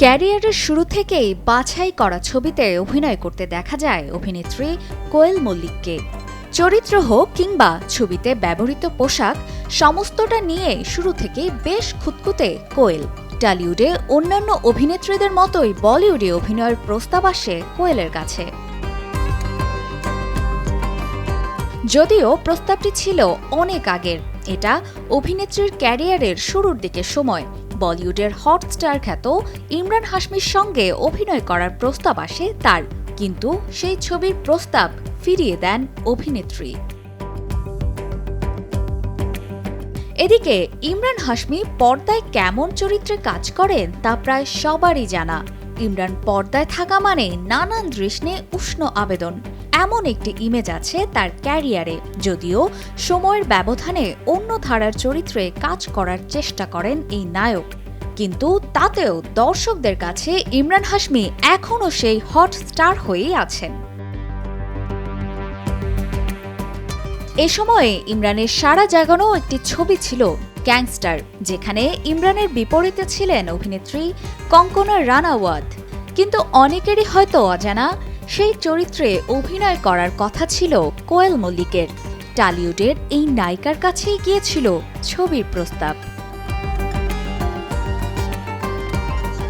ক্যারিয়ারের শুরু থেকেই বাছাই করা ছবিতে অভিনয় করতে দেখা যায় অভিনেত্রী কোয়েল মল্লিককে। চরিত্র হোক কিংবা ছবিতে ব্যবহৃত পোশাক, সমস্তটা নিয়ে শুরু থেকেই বেশ খুঁতখুঁতে কোয়েল। টলিউডে অন্যান্য অভিনেত্রীদের মতোই বলিউডে অভিনয়ের প্রস্তাব আসে কোয়েলের কাছে। যদিও প্রস্তাবটি ছিল অনেক আগের, এটা অভিনেত্রীর ক্যারিয়ারের শুরুর দিকের সময় বলিউডের হটস্টার খ্যাত ইমরান হাশমির সঙ্গে অভিনয় করার প্রস্তাব আসে তার, কিন্তু সেই ছবির প্রস্তাব ফিরিয়ে দেন অভিনেত্রী। এদিকে ইমরান হাশমি পর্দায় কেমন চরিত্রে কাজ করেন তা প্রায় সবারই জানা। ইমরান পর্দায় থাকা মানে নানান দৃশ্যে উষ্ণ আবেদন, এমন একটি ইমেজ আছে তার ক্যারিয়ারে। যদিও সময়ের ব্যবধানে অন্য ধারার চরিত্রে কাজ করার চেষ্টা করেন এই নায়ক, কিন্তু তাতেও দর্শকদের কাছে ইমরান হাশমি এখনও সেই হট স্টার হয়েই আছেন। এ সময়ে ইমরানের সাড়া জাগানো একটি ছবি ছিল গ্যাংস্টার, যেখানে ইমরানের বিপরীতে ছিলেন অভিনেত্রী কঙ্কনা রানাওয়াত। কিন্তু অনেকেরই হয়তো অজানা, সেই চরিত্রে অভিনয় করার কথা ছিল কোয়েল মল্লিকের। টলিউডের এই নায়িকার কাছেই গিয়েছিল ছবির প্রস্তাব।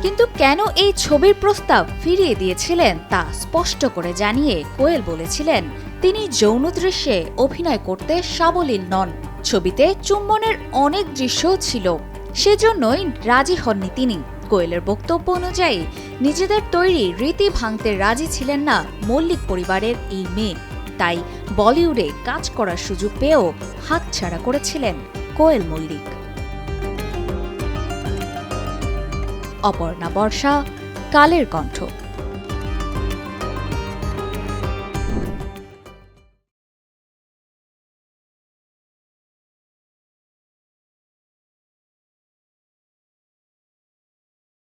কিন্তু কেন এই ছবির প্রস্তাব ফিরিয়ে দিয়েছিলেন তা স্পষ্ট করে জানিয়ে কোয়েল বলেছিলেন, তিনি যৌন দৃশ্যে অভিনয় করতে সাবলীল নন। ছবিতে চুম্বনের অনেক দৃশ্যও ছিল, সেজন্যই রাজি হননি তিনি। কোয়েলের বক্তব্য অনুযায়ী নিজেদের তৈরি রীতি ভাঙতে রাজি ছিলেন না মল্লিক পরিবারের এই মেয়ে, তাই বলিউডে কাজ করার সুযোগ পেয়েও হাতছাড়া করেছিলেন কোয়েল মল্লিক। অপর্ণা বর্ষা, কালের কণ্ঠ।